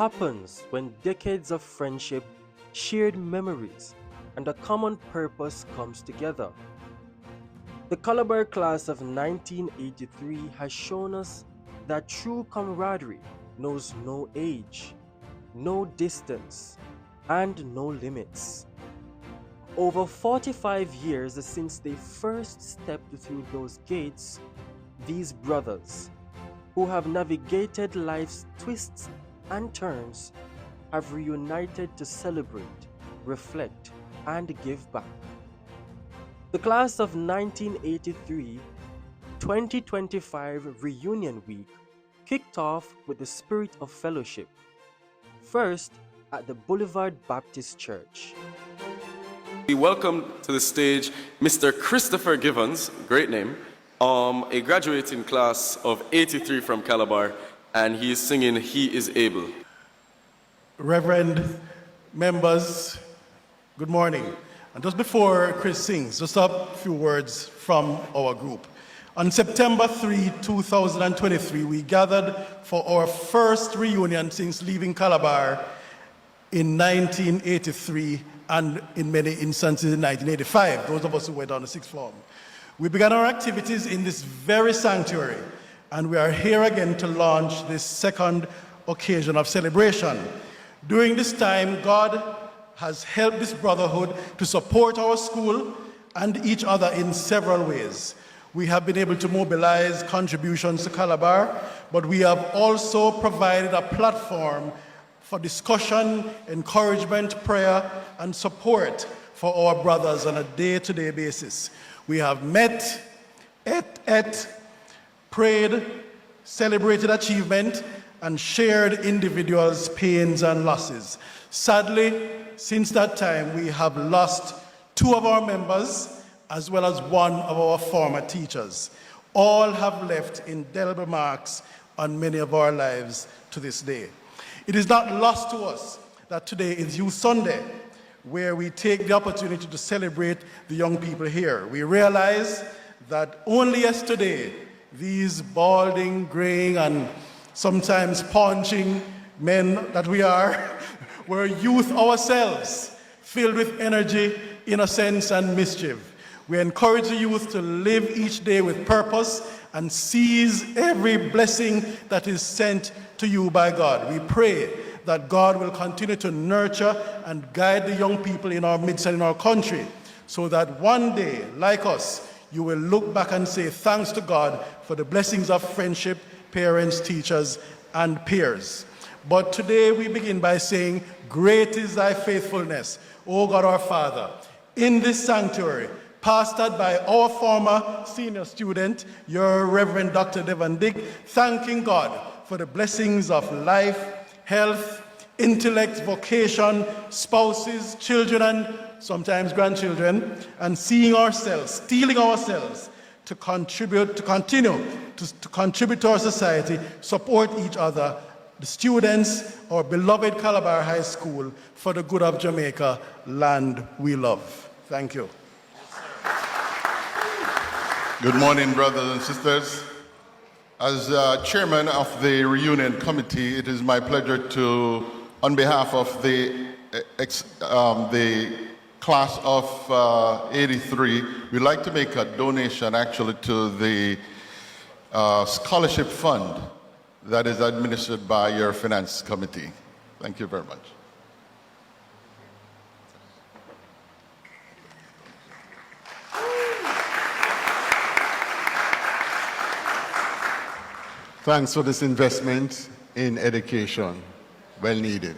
happens when decades of friendship, shared memories, and a common purpose comes together. The Calabar Class of 1983 has shown us that true camaraderie knows no age, no distance, and no limits. Over 45 years since they first stepped through those gates, these brothers, who have navigated life's twists and turns, have reunited to celebrate, reflect, and give back. The class of 1983 2025 Reunion Week kicked off with the spirit of fellowship, first at the Boulevard Baptist Church. We welcome to the stage Mr. Christopher Givens, great name, a graduating class of 83 from Calabar, and he is singing He Is Able. Reverend members, good morning. And just before Chris sings, just a few words from our group. On September 3, 2023, we gathered for our first reunion since leaving Calabar in 1983 and in many instances in 1985, those of us who went on the sixth form. We began our activities in this very sanctuary, and we are here again to launch this second occasion of celebration. During this time, God has helped this brotherhood to support our school and each other in several ways. We have been able to mobilize contributions to Calabar, but we have also provided a platform for discussion, encouragement, prayer, and support for our brothers on a day-to-day basis. We have met, ate, prayed, celebrated achievement, and shared individuals' pains and losses. Sadly, since that time, we have lost two of our members, as well as one of our former teachers. All have left indelible marks on many of our lives to this day. It is not lost to us that today is Youth Sunday, where we take the opportunity to celebrate the young people here. We realize that only yesterday, these balding, graying, and sometimes punching men that we are, were youth ourselves, filled with energy, innocence, and mischief. We encourage the youth to live each day with purpose and seize every blessing that is sent to you by God. We pray that God will continue to nurture and guide the young people in our midst and in our country, so that one day, like us, you will look back and say thanks to God for the blessings of friendship, parents, teachers, and peers. But today we begin by saying, great is thy faithfulness, O God our Father. In this sanctuary, pastored by our former senior student, your Reverend Dr. Devon Dick, thanking God for the blessings of life, health, intellect, vocation, spouses, children, and sometimes grandchildren, and stealing ourselves to continue to contribute to our society, support each other, the students, our beloved Calabar High School, for the good of Jamaica, land we love. Thank you. Good morning, brothers and sisters. As chairman of the reunion committee, it is my pleasure to, on behalf of the class of 83, we'd like to make a donation actually to the scholarship fund that is administered by your finance committee. Thank you very much. Thanks for this investment in education. Well needed.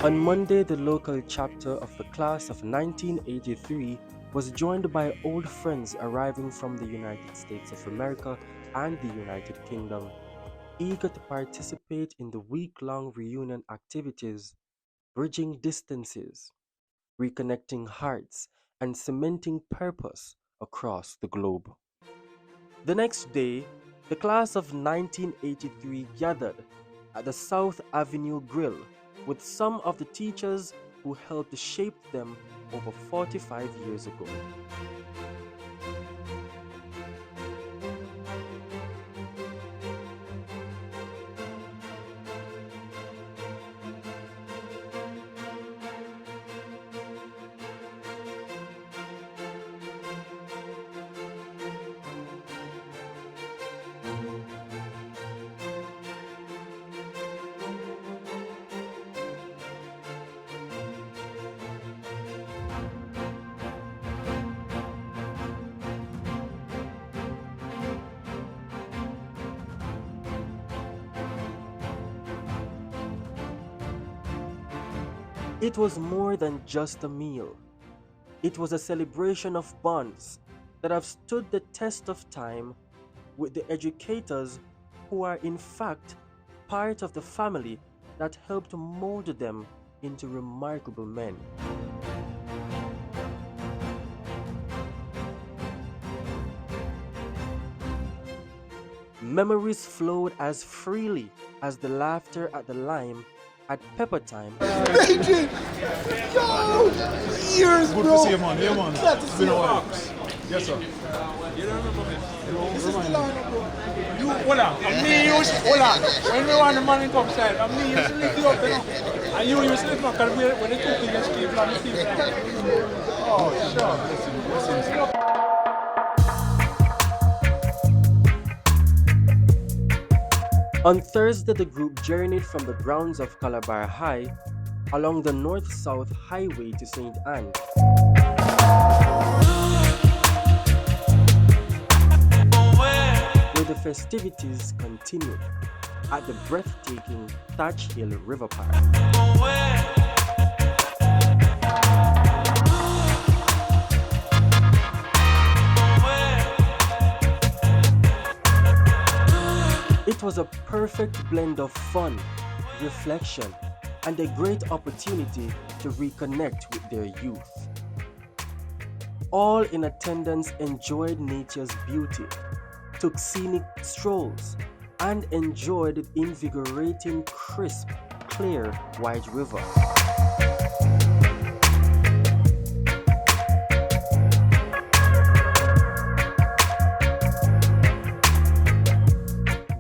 On Monday, the local chapter of the class of 1983 was joined by old friends arriving from the United States of America and the United Kingdom, eager to participate in the week-long reunion activities, bridging distances, reconnecting hearts, and cementing purpose across the globe. The next day, the class of 1983 gathered at the South Avenue Grill with some of the teachers who helped shape them over 45 years ago. It was more than just a meal. It was a celebration of bonds that have stood the test of time with the educators who are in fact part of the family that helped mold them into remarkable men. Memories flowed as freely as the laughter at the lime at pepper time. Adrian! Yo! Years, Good bro! to see you, man. Yeah, man. Glad to see you, man. Yes, sir. You don't remember me? This is the lineup, bro. You, hold on. And me used to, hold on. When we want the money come side, and me used to lift you up, you know. And you used to lift me up, because when they took me, just keep on the team. Oh, sure. Listen. On Thursday, the group journeyed from the grounds of Calabar High along the north-south highway to St. Anne. Where the festivities continued at the breathtaking Thatch Hill River Park. It was a perfect blend of fun, reflection, and a great opportunity to reconnect with their youth. All in attendance enjoyed nature's beauty, took scenic strolls, and enjoyed the invigorating, crisp, clear White River.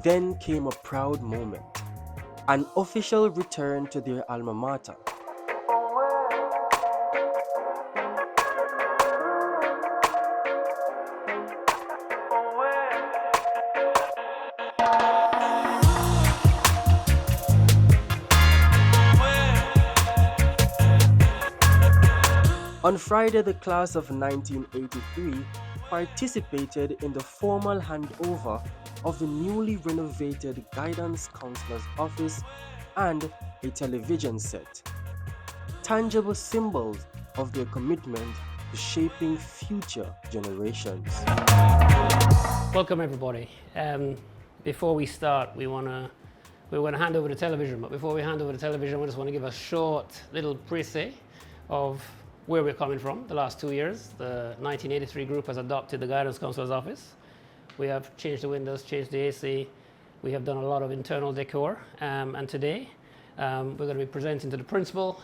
Then came a proud moment, an official return to their alma mater. On Friday, the class of 1983 participated in the formal handover of the newly renovated guidance counselor's office and a television set, tangible symbols of their commitment to shaping future generations. Welcome everybody. Before we start, we're going to hand over the television, but before we hand over the television, we just want to give a short little précis of where we're coming from the last 2 years. The 1983 group has adopted the guidance counselor's office. We have changed the windows, changed the AC. We have done a lot of internal decor. And today, we're going to be presenting to the principal,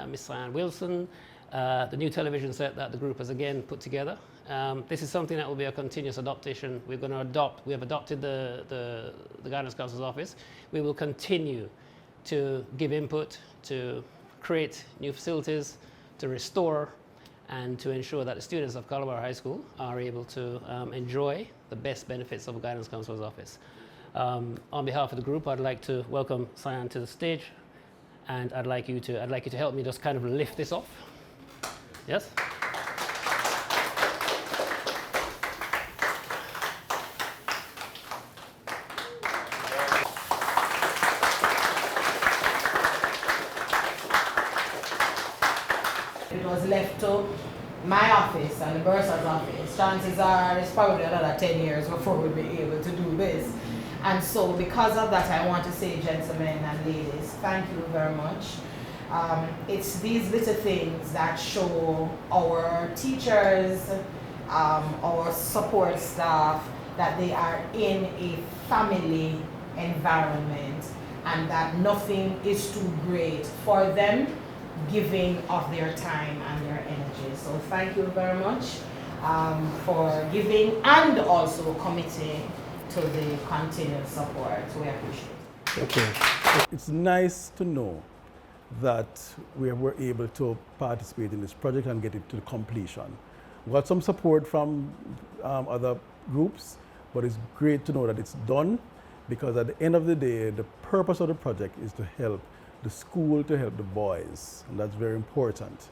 Miss Ann Wilson, the new television set that the group has again put together. This is something that will be a continuous adaptation. We have adopted the guidance counselor's office. We will continue to give input, to create new facilities, to restore, and to ensure that the students of Calabar High School are able to enjoy the best benefits of a guidance counselor's office. On behalf of the group, I'd like to welcome Cyan to the stage, and I'd like you to help me just kind of lift this off. Yes? was left to my office and the bursar's office, chances are it's probably another 10 years before we'll be able to do this. And so because of that, I want to say, gentlemen and ladies, thank you very much. It's these little things that show our teachers, our support staff, that they are in a family environment and that nothing is too great for them, giving of their time and their energy. So thank you very much for giving and also committing to the continued support. We appreciate it. Okay. It's nice to know that we were able to participate in this project and get it to completion. We got some support from other groups, but it's great to know that it's done, because at the end of the day, the purpose of the project is to help the school, to help the boys, and that's very important.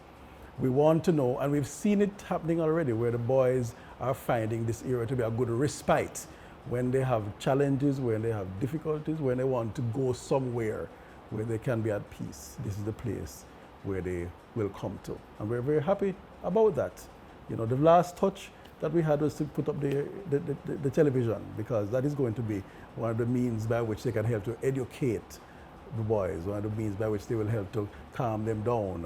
We want to know, and we've seen it happening already, where the boys are finding this area to be a good respite when they have challenges, when they have difficulties, when they want to go somewhere where they can be at peace. This is the place where they will come to. And we're very happy about that. You know, the last touch that we had was to put up the television, because that is going to be one of the means by which they can help to educate the boys, one of the means by which they will help to calm them down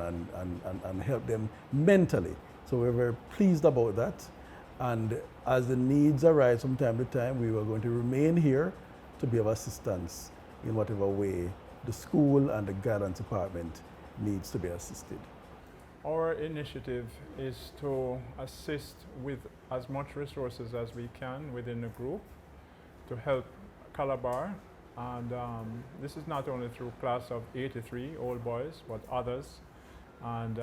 and help them mentally. So we're very pleased about that. And as the needs arise from time to time, we are going to remain here to be of assistance in whatever way the school and the guidance department needs to be assisted. Our initiative is to assist with as much resources as we can within the group to help Calabar. And this is not only through class of 83 old boys, but others. And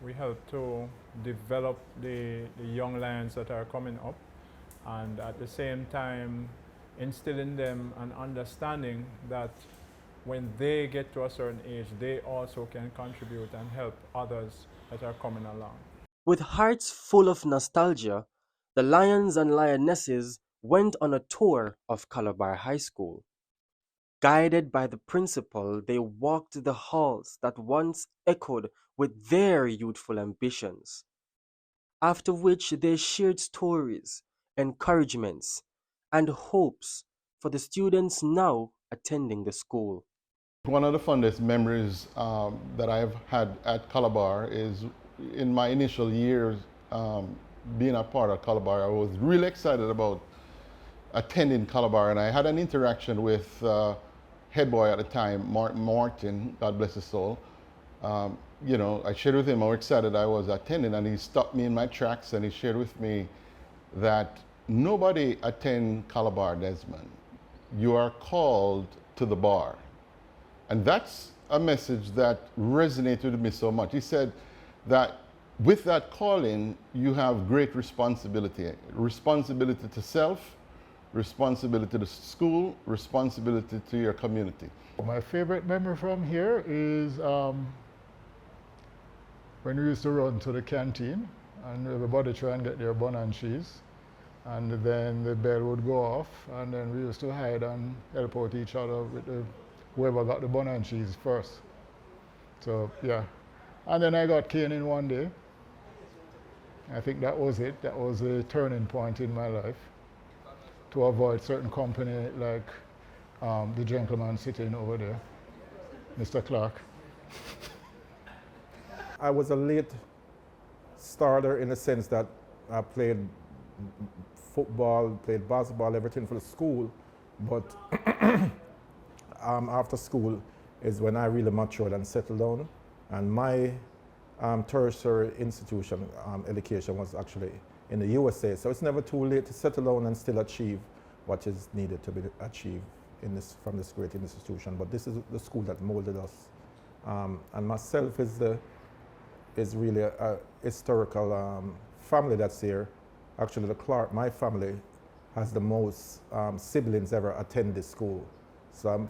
we help to develop the young lions that are coming up, and at the same time instill in them an understanding that when they get to a certain age, they also can contribute and help others that are coming along. With hearts full of nostalgia, the lions and lionesses went on a tour of Calabar High School. Guided by the principal, they walked the halls that once echoed with their youthful ambitions, after which they shared stories, encouragements, and hopes for the students now attending the school. One of the fondest memories that I've had at Calabar is in my initial years being a part of Calabar. I was really excited about attending Calabar, and I had an interaction with head boy at the time, Martin, God bless his soul. You know, I shared with him how excited I was attending, and he stopped me in my tracks and he shared with me that nobody attend Calabar, Desmond. You are called to the bar. And that's a message that resonated with me so much. He said that with that calling, you have great responsibility. Responsibility to self, responsibility to school, responsibility to your community. My favorite memory from here is when we used to run to the canteen and everybody try and get their bun and cheese, and then the bell would go off, and then we used to hide and help out each other with whoever got the bun and cheese first. So yeah, and then I got caned in one day. I think that was it. That was a turning point in my life, to avoid certain company like the gentleman sitting over there, Mr. Clark. I was a late starter in the sense that I played football, played basketball, everything for the school, but after school is when I really matured and settled down, and my tertiary institution education was actually in the USA, so it's never too late to settle down and still achieve what is needed to be achieved in this, from this great institution. But this is the school that molded us, and myself is really a historical family that's here. Actually, the Clark, my family, has the most siblings ever attend this school, so I'm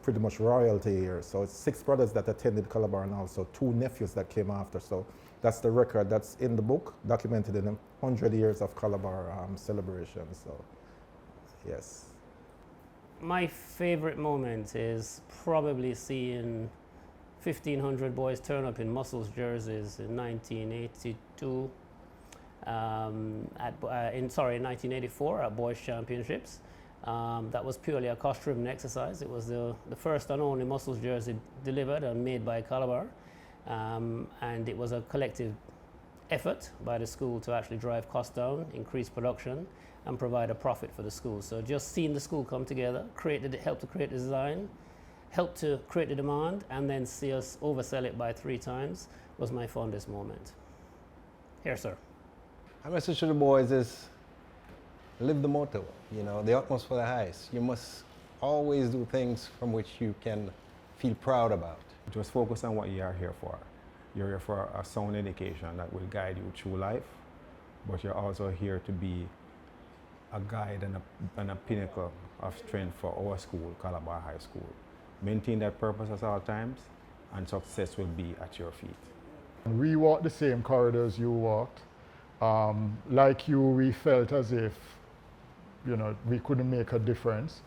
pretty much royalty here. So it's 6 brothers that attended Calabar, and also 2 nephews that came after. So that's the record that's in the book, documented in 100 years of Calabar celebration. So yes. My favorite moment is probably seeing 1,500 boys turn up in Muscles jerseys in 1982. In 1984 at Boys Championships. That was purely a cost-driven exercise. It was the first and only Muscles jersey delivered and made by Calabar. And it was a collective effort by the school to actually drive costs down, increase production, and provide a profit for the school. So just seeing the school come together, help to create the design, help to create the demand, and then see us oversell it by 3 times was my fondest moment. Here, sir. My message to the boys is live the motto, you know, the utmost for the highest. You must always do things from which you can feel proud about. Just focus on what you are here for. You're here for a sound education that will guide you through life, but you're also here to be a guide and a pinnacle of strength for our school, Calabar High School. Maintain that purpose at all times, and success will be at your feet. We walked the same corridors you walked. Like you, we felt as if, you know, we couldn't make a difference,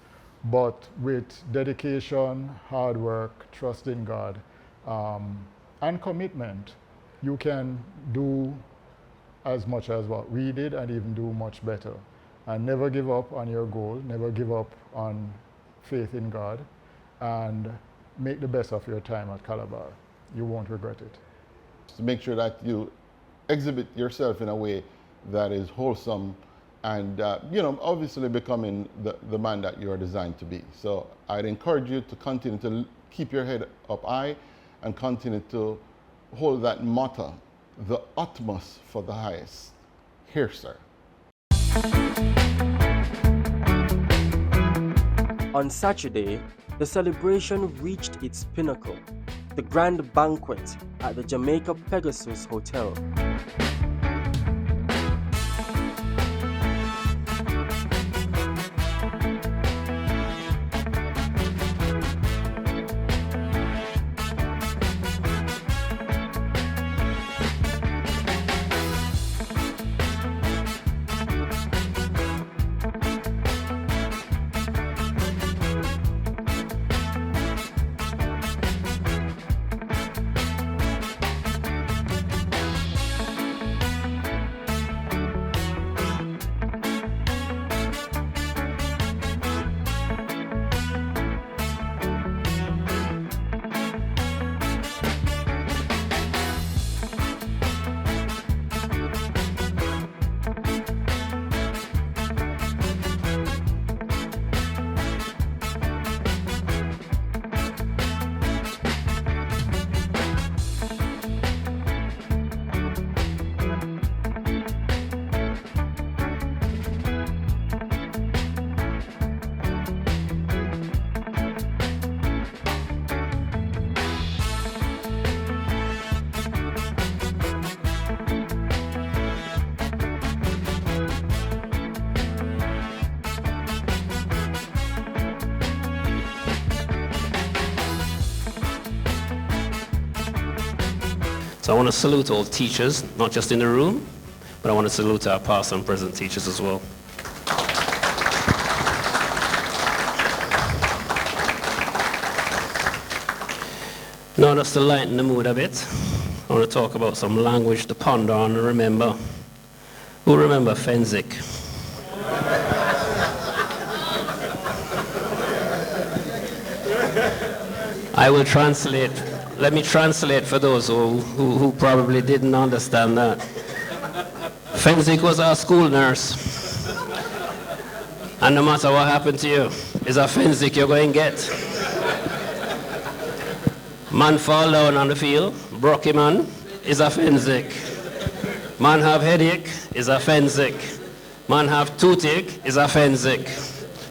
but with dedication, hard work, trust in God, and commitment, you can do as much as what we did and even do much better. And never give up on your goal, never give up on faith in God, and make the best of your time at Calabar. You won't regret it. To make sure that you exhibit yourself in a way that is wholesome and, you know, obviously becoming the man that you are designed to be. So I'd encourage you to continue to keep your head up high and continue to hold that motto, the utmost for the highest. Here, sir. On Saturday, the celebration reached its pinnacle, the grand banquet at the Jamaica Pegasus Hotel. So I want to salute all teachers, not just in the room, but I want to salute our past and present teachers as well. Now just to lighten the mood a bit, I want to talk about some language to ponder on and remember. Who remember Fenzik? I will translate. Let me translate for those who probably didn't understand that. Fenzik was our school nurse. And no matter what happened to you, it's a Fenzik you're going to get. Man fall down on the field, broke him man, is a Fenzik. Man have headache, is a Fenzik. Man have toothache, is a Fenzik.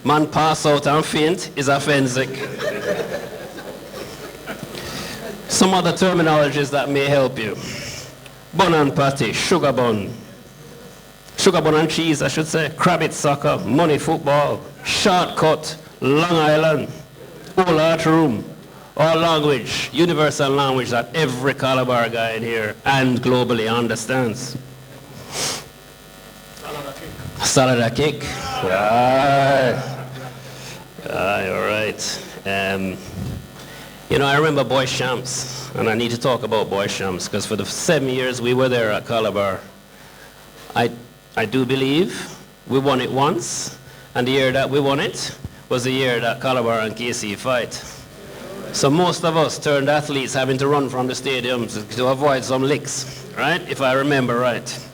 Man pass out and faint, is a Fenzik. Some other terminologies that may help you. Bun and patty, sugar bun. Sugar bun and cheese, I should say. Crabbit soccer, money football, shortcut, Long Island, old art room, all language, universal language that every Calabar guy in here and globally understands. Salad cake. Aye, all right. You know, I remember Boy Champs, and I need to talk about Boy Champs, because for the 7 years we were there at Calabar, I do believe we won it once, and the year that we won it was the year that Calabar and KC fight. So most of us turned athletes having to run from the stadiums to avoid some licks, right? If I remember right.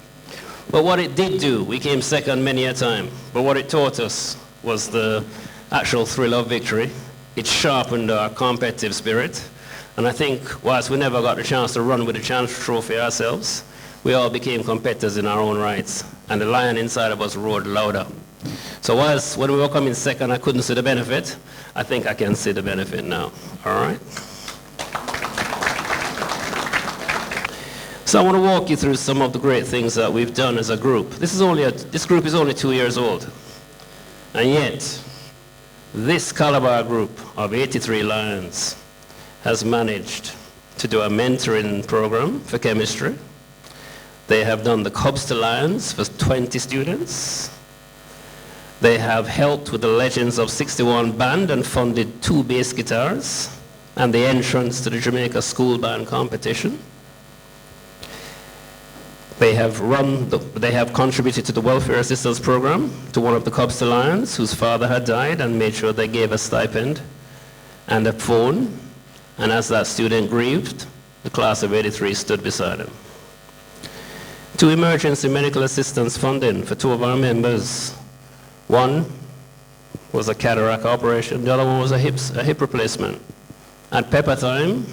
But what it did do, we came second many a time, but what it taught us was the actual thrill of victory. It sharpened our competitive spirit. And I think whilst we never got the chance to run with the Chance Trophy ourselves, we all became competitors in our own rights. And the lion inside of us roared louder. So whilst when we were coming second, I couldn't see the benefit, I think I can see the benefit now. All right? So I want to walk you through some of the great things that we've done as a group. This group is only 2 years old. And yet, this Calabar group of 83 Lions has managed to do a mentoring program for chemistry. They have done the Cubs to Lions for 20 students. They have helped with the Legends of 61 band and funded 2 bass guitars and the entrance to the Jamaica school band competition. They have contributed to the welfare assistance program to one of the Cubs to Lions whose father had died, and made sure they gave a stipend and a phone. And as that student grieved, the class of 83 stood beside him. 2 emergency medical assistance funding for 2 of our members. One was a cataract operation, the other one was a hip replacement. At pepper time,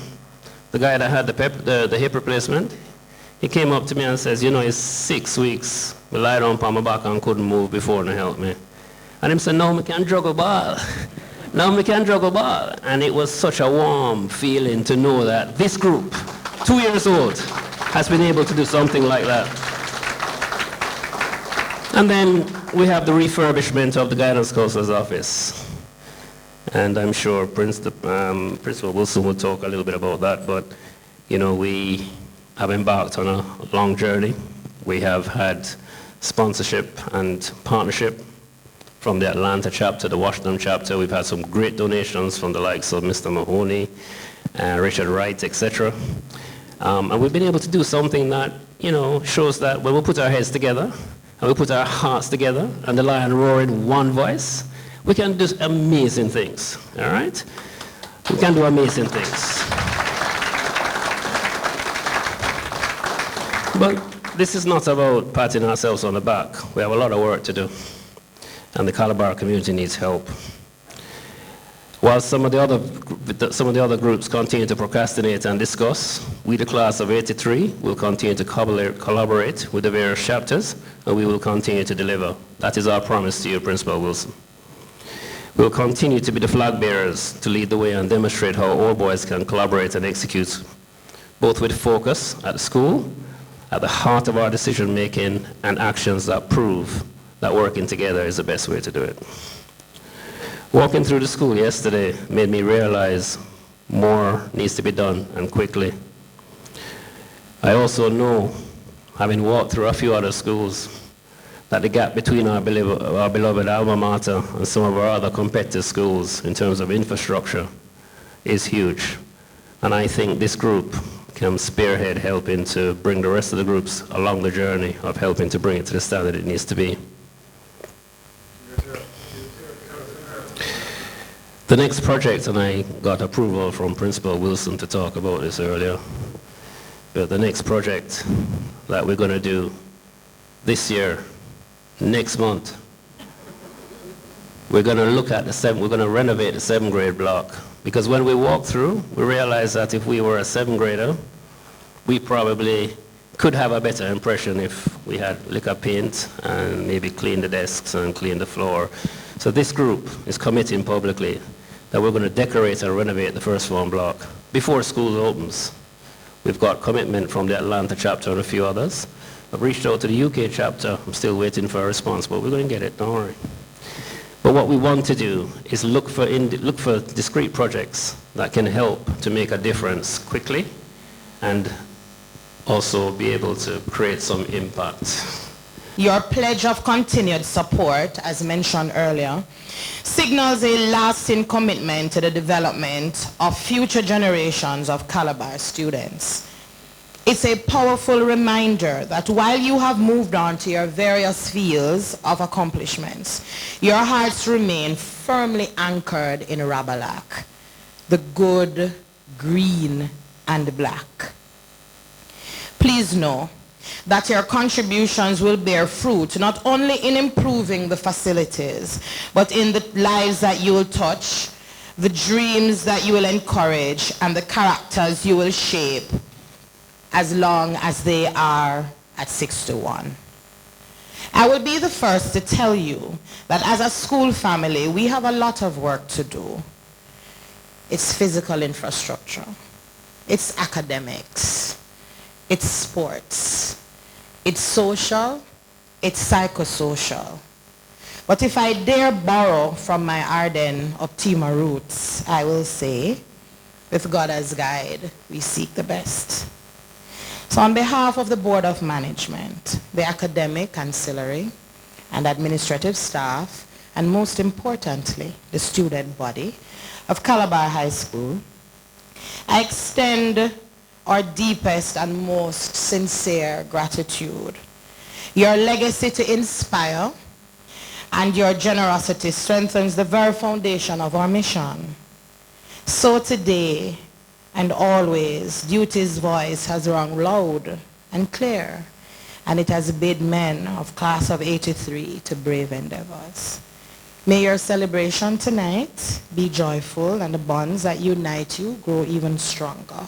the guy that had the hip replacement, he came up to me and says, you know, it's 6 weeks. I lied on my back and couldn't move before they helped me. And he said, no, I can't juggle ball. No, I can't juggle ball. And it was such a warm feeling to know that this group, 2 years old, has been able to do something like that. And then we have the refurbishment of the guidance counselor's office. And I'm sure Principal Wilson will talk a little bit about that, but you know, we have embarked on a long journey. We have had sponsorship and partnership from the Atlanta chapter, the Washington chapter. We've had some great donations from the likes of Mr. Mahoney, Richard Wright, etc. And we've been able to do something that, you know, shows that when we put our heads together and we put our hearts together and the lion roar in one voice, we can do amazing things, all right? We can do amazing things. But this is not about patting ourselves on the back. We have a lot of work to do, and the Calabar community needs help. While some of the other groups continue to procrastinate and discuss, we, the class of 83, will continue to collaborate with the various chapters, and we will continue to deliver. That is our promise to you, Principal Wilson. We will continue to be the flag bearers to lead the way and demonstrate how all boys can collaborate and execute, both with focus at the school, at the heart of our decision making, and actions that prove that working together is the best way to do it. Walking through the school yesterday made me realize more needs to be done, and quickly. I also know, having walked through a few other schools, that the gap between our beloved alma mater and some of our other competitive schools in terms of infrastructure is huge. And I think this group can spearhead helping to bring the rest of the groups along the journey of helping to bring it to the standard it needs to be. The next project, and I got approval from Principal Wilson to talk about this earlier, but the next project that we're going to do this year, next month, we're going to look at we're going to renovate the 7th grade block. Because when we walked through, we realized that if we were a 7th grader, we probably could have a better impression if we had liquor paint and maybe clean the desks and clean the floor. So this group is committing publicly that we're going to decorate and renovate the first form block before school opens. We've got commitment from the Atlanta chapter and a few others. I've reached out to the UK chapter. I'm still waiting for a response, but we're going to get it, don't worry. But what we want to do is look for discrete projects that can help to make a difference quickly and also be able to create some impact. Your pledge of continued support, as mentioned earlier, signals a lasting commitment to the development of future generations of Calabar students. It's a powerful reminder that while you have moved on to your various fields of accomplishments, your hearts remain firmly anchored in Rabalac, the good, green, and black. Please know that your contributions will bear fruit not only in improving the facilities, but in the lives that you will touch, the dreams that you will encourage, and the characters you will shape, as long as they are at 6-1. I will be the first to tell you that as a school family, we have a lot of work to do. It's physical infrastructure, it's academics, it's sports, it's social, it's psychosocial. But if I dare borrow from my Arden Optima roots, I will say, with God as guide, we seek the best. So on behalf of the Board of Management, the academic, ancillary, and administrative staff, and most importantly, the student body of Calabar High School, I extend our deepest and most sincere gratitude. Your legacy to inspire and your generosity strengthens the very foundation of our mission. So today and always, duty's voice has rung loud and clear, and it has bid men of class of 83 to brave endeavors. May your celebration tonight be joyful and the bonds that unite you grow even stronger.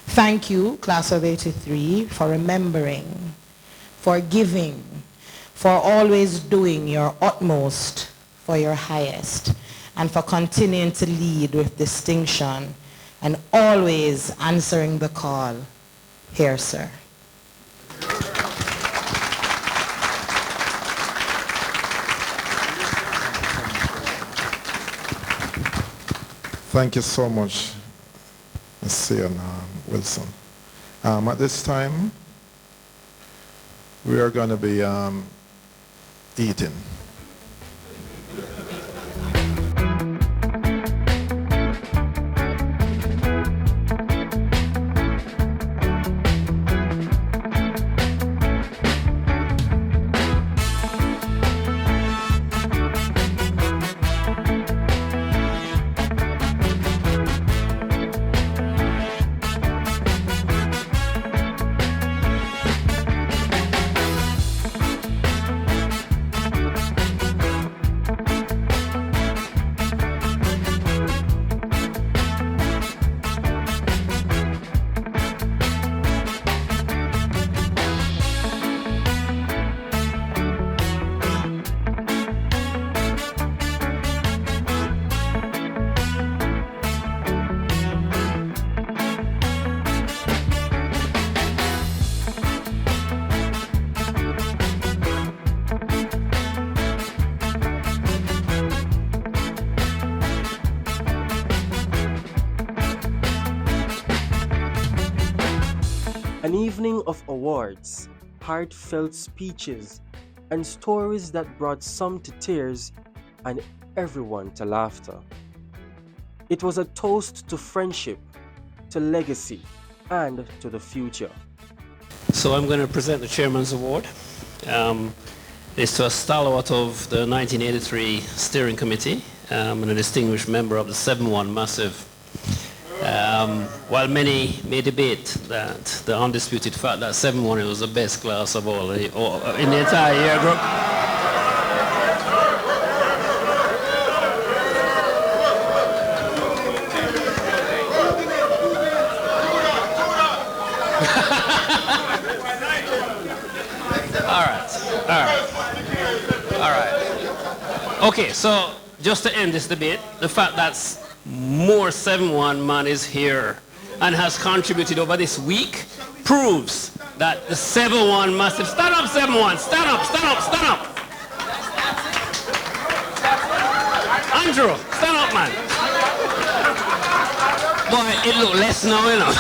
Thank you, class of 83, for remembering, for giving, for always doing your utmost for your highest, and for continuing to lead with distinction and always answering the call. Here, sir. Thank you so much, Ms. Sian Wilson. At this time, we are going to be eating. An evening of awards, heartfelt speeches, and stories that brought some to tears and everyone to laughter. It was a toast to friendship, to legacy, and to the future. So I'm going to present the Chairman's Award. It's to a stalwart of the 1983 Steering Committee and a distinguished member of the 7-1 Massive. While many may debate that the undisputed fact that 7-1 was the best class of all in the entire year group. All right. Okay, so just to end this debate, the fact that more 7-1 man is here and has contributed over this week proves that the 7-1 massive. Stand up, 7-1. Stand up, stand up, stand up. Andrew, stand up, man. Boy, it look less now, you know.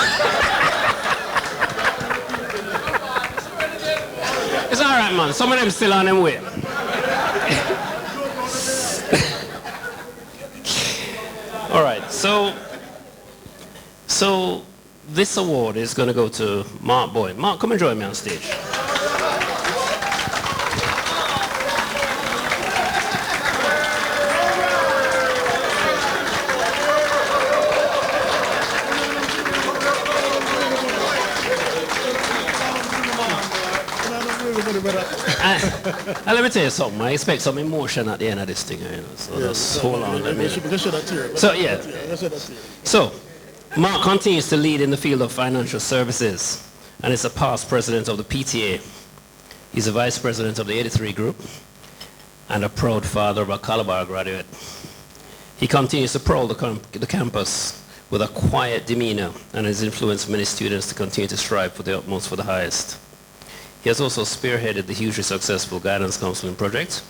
It's all right. right, man. Some of them still on them way. All right, so this award is going to go to Mark Boyd. Mark, come and join me on stage. And let me tell you something. I expect some emotion at the end of this thing, you know. So just hold on. So, Mark continues to lead in the field of financial services, and is a past president of the PTA. He's a vice president of the 83 group, and a proud father of a Calabar graduate. He continues to prowl the campus with a quiet demeanor, and has influenced many students to continue to strive for the utmost, for the highest. He has also spearheaded the hugely successful guidance counseling project,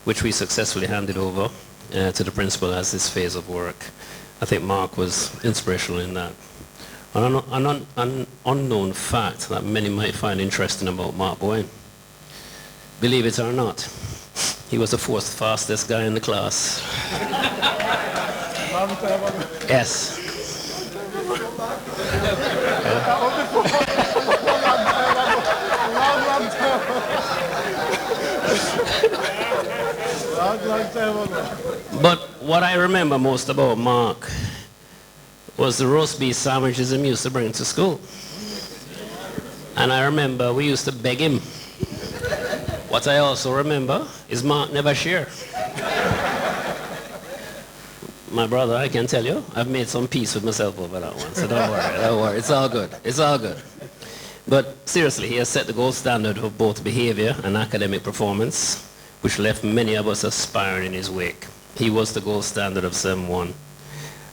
which we successfully handed over to the principal as this phase of work. I think Mark was inspirational in that. An unknown fact that many might find interesting about Mark Bowen. Believe it or not, he was the fourth fastest guy in the class. Yes. But what I remember most about Mark was the roast beef sandwiches he used to bring to school. And I remember we used to beg him. What I also remember is Mark never shared. My brother, I can tell you, I've made some peace with myself over that one, so don't worry, it's all good, it's all good. But seriously, he has set the gold standard of both behavior and academic performance, which left many of us aspiring in his wake. He was the gold standard of Sem 1,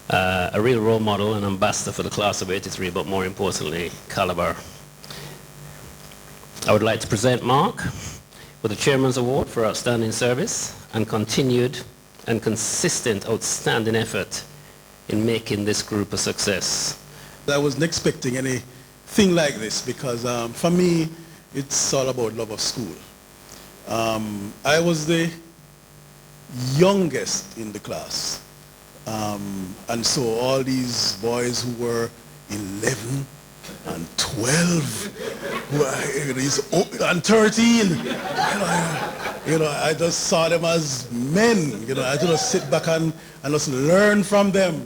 a real role model and ambassador for the class of 83, but more importantly, Calabar. I would like to present Mark with the Chairman's Award for outstanding service and continued and consistent outstanding effort in making this group a success. I wasn't expecting anything like this because for me, it's all about love of school. I was the youngest in the class. And so all these boys who were 11 and 12 and 13, I just saw them as men. I just sit back and just learn from them,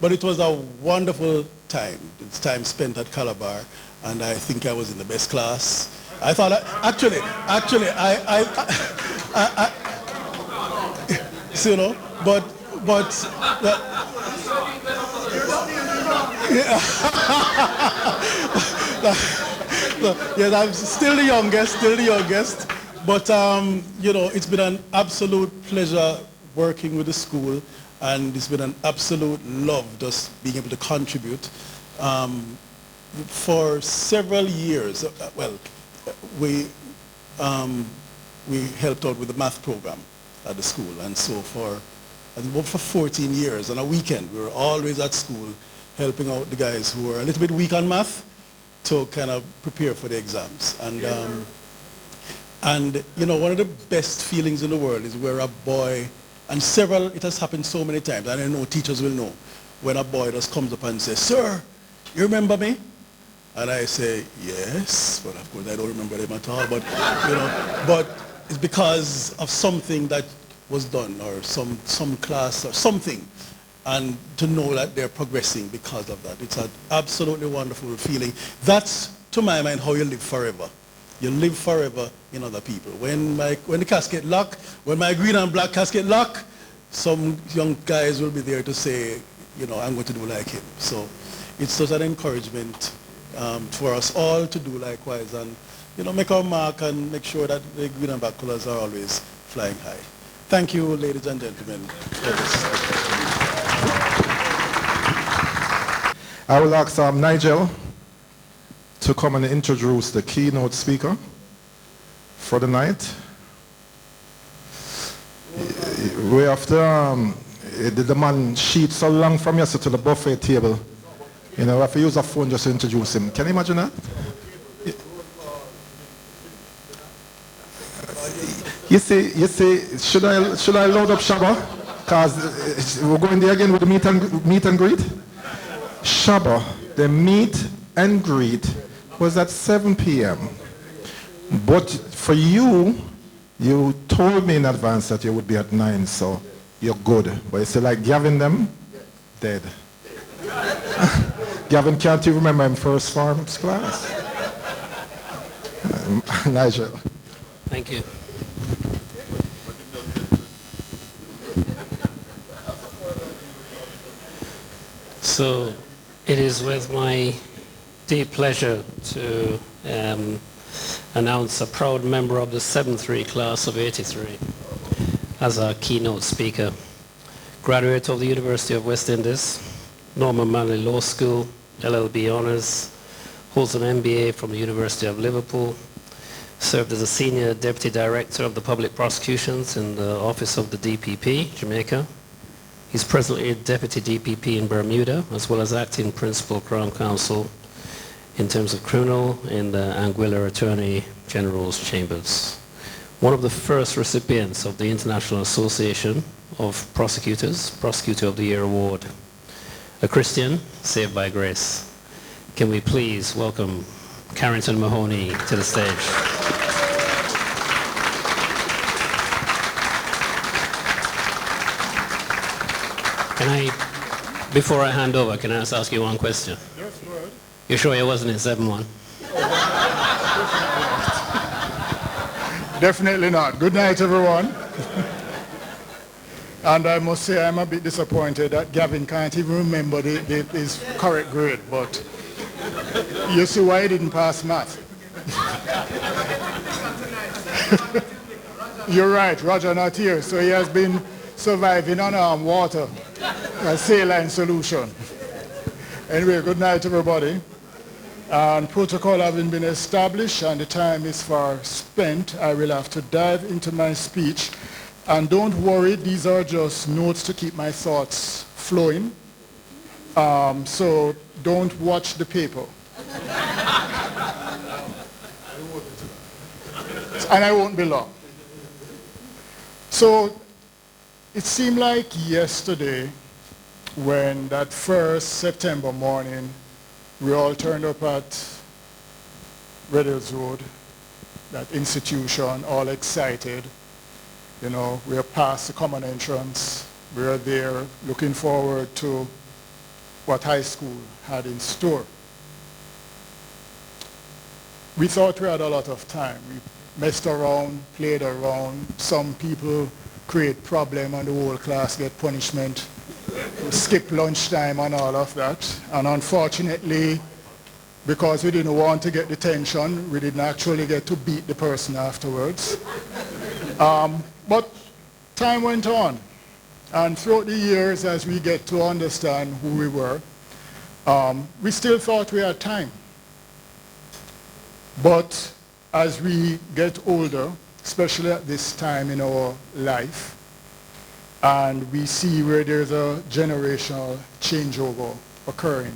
But it was a wonderful time. It's time spent at Calabar, and I think I was in the best class. I thought, actually, yes, I'm still the youngest, but it's been an absolute pleasure working with the school, and it's been an absolute love just being able to contribute. For several years, we helped out with the math program at the school, and so for 14 years on a weekend, we were always at school helping out the guys who were a little bit weak on math to kind of prepare for the exams. And one of the best feelings in the world is where a boy, and it has happened so many times, and I know teachers will know, when a boy just comes up and says, "Sir, you remember me?" And I say, "Yes," but of course I don't remember them at all, but but it's because of something that was done, or some class or something, and to know that they're progressing because of that. It's an absolutely wonderful feeling. That's, to my mind, how you live forever. You live forever in other people. When the casket lock, when my green and black casket lock, some young guys will be there to say, I'm going to do like him. So it's such an encouragement for us all to do likewise, and make our mark and make sure that the green and black colors are always flying high. Thank you, ladies and gentlemen. I will ask Nigel to come and introduce the keynote speaker for the night. We have to, the man sheet so long from yesterday to the buffet table. We have to use a phone just to introduce him. Can you imagine that? You see, should I load up Shabba? Because we're going there again with the meet and greet. Shabba, the meet and greet was at 7 p.m. But for you, you told me in advance that you would be at 9, so you're good. But you see, like Gavin them, dead. Gavin, can't you remember him first farms class? Nigel. Thank you. So it is with my deep pleasure to announce a proud member of the 7-3 class of 83 as our keynote speaker. Graduate of the University of West Indies, Norman Manley Law School, LLB Honours, holds an MBA from the University of Liverpool, served as a Senior Deputy Director of the Public Prosecutions in the Office of the DPP, Jamaica. He's presently a Deputy DPP in Bermuda, as well as Acting Principal Crown Counsel in terms of criminal in the Anguilla Attorney General's Chambers. One of the first recipients of the International Association of Prosecutors, Prosecutor of the Year Award. A Christian saved by grace. Can we please welcome Carrington Mahoney to the stage? Can I, before I hand over, can I just ask you one question? Yes, go ahead. You're sure it wasn't in 7-1? Definitely not. Good night, everyone. And I must say I'm a bit disappointed that Gavin can't even remember his correct grade, but you see why he didn't pass math. You're right, Roger not here, so he has been surviving on water, a saline solution. Anyway, good night, everybody. And protocol having been established and the time is far spent, I will have to dive into my speech. And don't worry, these are just notes to keep my thoughts flowing. So don't watch the paper. And I won't be long. So it seemed like yesterday when that first September morning, we all turned up at Red Hills Road, that institution, all excited. You know, we are past the common entrance. We are there looking forward to what high school had in store. We thought we had a lot of time. We messed around, played around. Some people create problem and the whole class get punishment. We skip lunchtime and all of that. And unfortunately, because we didn't want to get detention, we didn't actually get to beat the person afterwards. But time went on, and throughout the years as we get to understand who we were, we still thought we had time. But as we get older, especially at this time in our life, and we see where there's a generational changeover occurring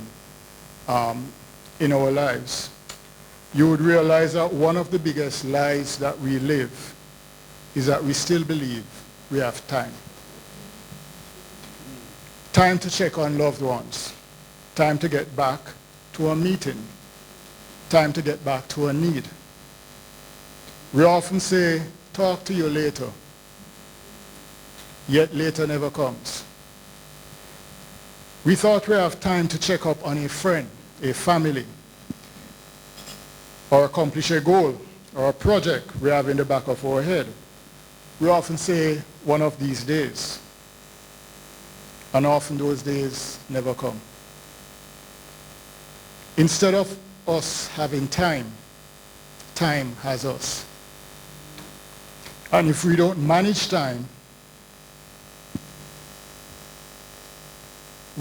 in our lives, you would realize that one of the biggest lies that we live is that we still believe we have time. Time to check on loved ones. Time to get back to a meeting. Time to get back to a need. We often say, talk to you later. Yet later never comes. We thought we have time to check up on a friend, a family, or accomplish a goal or a project we have in the back of our head. We often say, one of these days. And often those days never come. Instead of us having time, time has us. And if we don't manage time,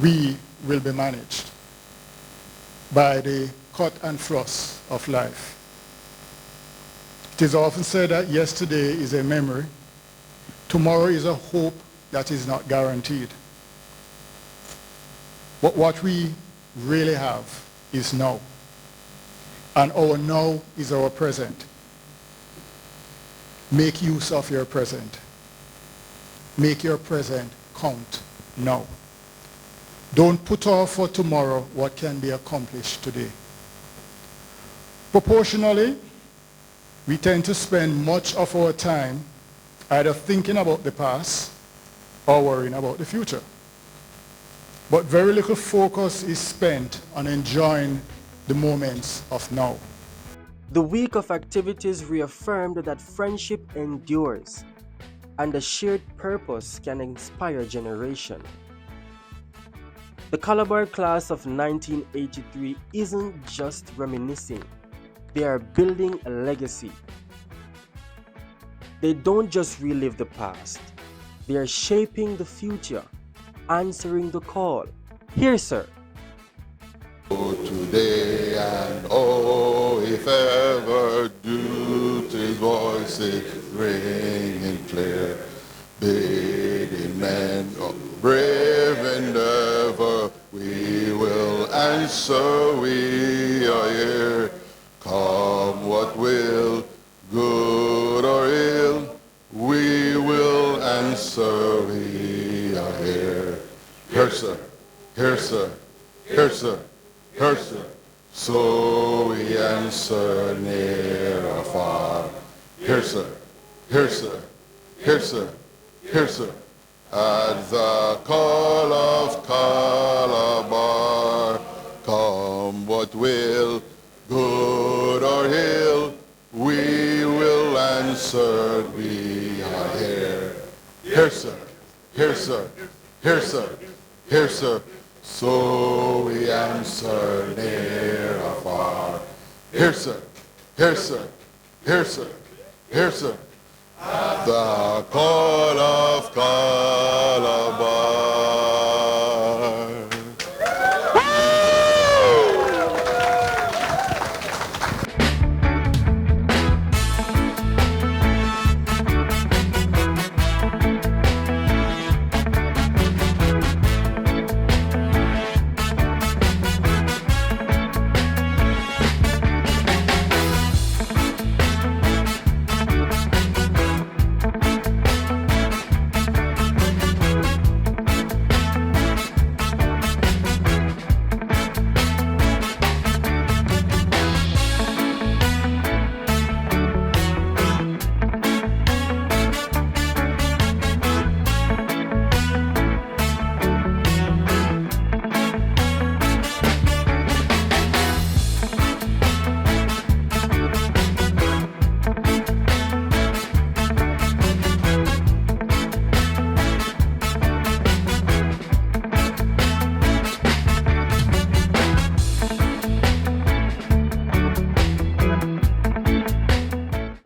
we will be managed by the cut and thrust of life. It is often said that yesterday is a memory. Tomorrow is a hope that is not guaranteed. But what we really have is now. And our now is our present. Make use of your present. Make your present count now. Don't put off for tomorrow what can be accomplished today. Proportionally, we tend to spend much of our time either thinking about the past or worrying about the future. But very little focus is spent on enjoying the moments of now. The week of activities reaffirmed that friendship endures and a shared purpose can inspire generation. The Calabar Class of 1983 isn't just reminiscing, they are building a legacy. They don't just relive the past, they are shaping the future, answering the call. Here, sir. Today and oh, if ever duty's voice is ringing clear, bidding men of brave endeavor, we will answer, we are here. Come what will, good or ill, we will answer, we are here. Here, sir, here, sir, here, sir. Person, so we answer near or far. Here, sir, here, sir, here, sir, here, sir. At the call of Calabar, come what will, good or ill, we will answer, we are here. Here, sir, here, sir, here, sir, here, sir. So we answer near or far. Here, sir, here, sir, here, sir, here, sir. At the call of Calabar.